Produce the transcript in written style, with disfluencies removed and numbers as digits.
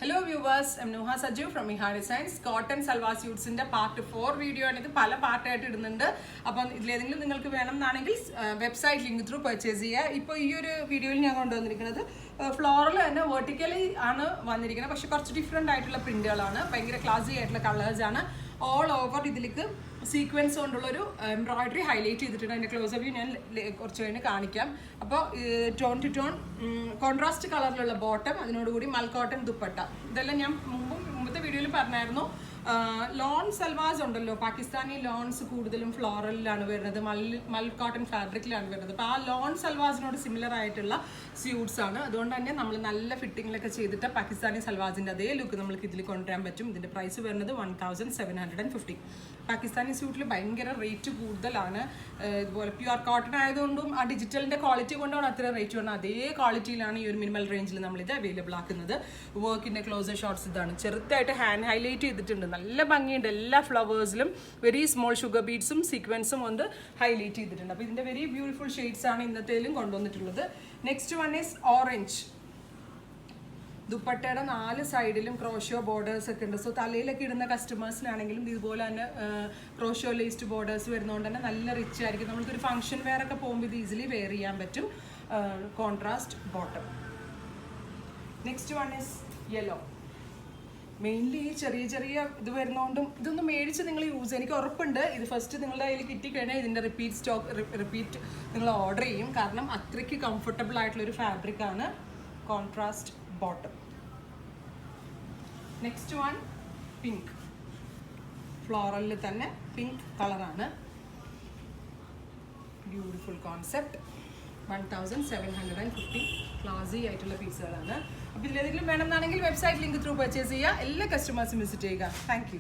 Hello viewers, I'm Nuha Saju from Miha Designs. Cotton Salwar Suits in the part 4 video and this pala part upon നിങ്ങൾക്ക് വേണമെന്നാണെങ്കിൽ website link through purchase ചെയ്യുക. ഇപ്പോൾ ഈ ഒരു വീഡിയോയിൽ ഞാൻ കൊണ്ടുവന്നിരിക്കുന്നത് ഫ്ലോറൽ തന്നെ വെർട്ടിക്കലി ആണ് വന്നിരിക്കുന്നത്. പക്ഷെ കുറച്ച് ഡിഫറെൻ്റ് ആയിട്ടുള്ള പ്രിന്റുകളാണ്, ഭയങ്കര ക്ലാസി ആയിട്ടുള്ള കളേഴ്സ് ആണ്. ഓൾ ഓവർ ഇതിലേക്ക് സീക്വൻസ് കൊണ്ടുള്ളൊരു എംബ്രോയിഡറി ഹൈലൈറ്റ് ചെയ്തിട്ടുണ്ട്. അതിൻ്റെ ക്ലോസ് വ്യൂ ഞാൻ കുറച്ച് കഴിഞ്ഞ് കാണിക്കാം. അപ്പോൾ ടോൺ ടു ടോൺ കോൺട്രാസ്റ്റ് കളറിലുള്ള ബോട്ടം, അതിനോടുകൂടി മൽക്കോട്ടൺ ദുപ്പട്ട, ഇതെല്ലാം ഞാൻ മുമ്പത്തെ വീഡിയോയിൽ പറഞ്ഞായിരുന്നു. ലോൺ സൽവാസ് ഉണ്ടല്ലോ, പാകിസ്ഥാനി ലോൺസ് കൂടുതലും ഫ്ലോറലിലാണ് വരുന്നത്, മൽ കോട്ടൺ ഫാബ്രിക്കിലാണ് വരുന്നത്. അപ്പോൾ ആ ലോൺ സൽവാസിനോട് സിമിലർ ആയിട്ടുള്ള സ്യൂട്ട്സ് ആണ്. അതുകൊണ്ട് തന്നെ നമ്മൾ നല്ല ഫിറ്റിങ്ങിലൊക്കെ ചെയ്തിട്ട് പാകിസ്ഥാനി സൽവാസിൻ്റെ അതേ ലുക്ക് നമുക്ക് ഇതിൽ കൊണ്ടുവരാൻ പറ്റും. ഇതിൻ്റെ പ്രൈസ് വരുന്നത് 1750. പാകിസ്ഥാനി സ്യൂട്ടിൽ ഭയങ്കര റേറ്റ് കൂടുതലാണ്. ഇതുപോലെ പ്യുവർ കോട്ടൺ ആയതുകൊണ്ടും ആ ഡിജിറ്റലിൻ്റെ ക്വാളിറ്റി കൊണ്ടാണ് അത്ര റേറ്റ് വരുന്നത്. അതേ ക്വാളിറ്റിയിലാണ് ഈ ഒരു മിനിമൽ റേഞ്ചിൽ നമ്മളിത് അവൈലബിൾ ആക്കുന്നത്. വർക്കിൻ്റെ ക്ലോസർ ഷോട്ട്സ് ഇതാണ്, ചെറുതായിട്ട് ഹാൻഡ് ഹൈലൈറ്റ് ചെയ്തിട്ടുണ്ട്, നല്ല ഭംഗിയുണ്ട്. എല്ലാ ഫ്ലവേഴ്സിലും വെരി സ്മോൾ ഷുഗർ ബീഡ്സും സീക്വൻസും കൊണ്ട് ഹൈലൈറ്റ് ചെയ്തിട്ടുണ്ട്. അപ്പോൾ ഇതിൻ്റെ വെരി ബ്യൂട്ടിഫുൾ ഷെയ്ഡ്സ് ആണ് ഇന്നത്തേലും കൊണ്ടുവന്നിട്ടുള്ളത്. Next one is orange. ദുപ്പട്ടയുടെ 4 സൈഡിലും ക്രോഷോ ബോർഡേഴ്സ് ഒക്കെ ഉണ്ട്. സോ തലയിലൊക്കെ ഇടുന്ന കസ്റ്റമേഴ്സിനാണെങ്കിലും ഇതുപോലെ തന്നെ ക്രോഷോ ലേസ്ഡ് ബോർഡേഴ്സ് വരുന്നതുകൊണ്ട് തന്നെ നല്ല റിച്ച് ആയിരിക്കും. നമുക്കൊരു ഫംഗ്ഷൻ വെയർ ഒക്കെ പോകുമ്പോൾ ഇത് ഈസിലി വെയർ ചെയ്യാൻ പറ്റും. Contrast bottom. Next one is yellow. Mainly ചെറിയ ചെറിയ ഇത് വരുന്നതുകൊണ്ടും ഇതൊന്ന് മേടിച്ച് നിങ്ങൾ യൂസ്, എനിക്ക് ഉറപ്പുണ്ട് ഇത് ഫസ്റ്റ് നിങ്ങളുടെ കയ്യിൽ കിട്ടിക്കഴിഞ്ഞാൽ ഇതിൻ്റെ റിപ്പീറ്റ് നിങ്ങൾ ഓർഡർ ചെയ്യും. കാരണം അത്രയ്ക്ക് കംഫർട്ടബിൾ ആയിട്ടുള്ളൊരു ഫാബ്രിക്കാണ്. Contrast bottom. Next one pink. ഫ്ലോറലിൽ തന്നെ പിങ്ക് കളറാണ്. Beautiful concept. 1750. ക്ലാസി ആയിട്ടുള്ള പീസുകളാണ്. അപ്പോൾ ഇതിലേതെങ്കിലും വേണമെന്നാണെങ്കിൽ വെബ്സൈറ്റ് ലിങ്ക് ത്രൂ പർച്ചേസ് ചെയ്യുക. എല്ലാ കസ്റ്റമേഴ്സും വിസിറ്റ് ചെയ്യുക. Thank you.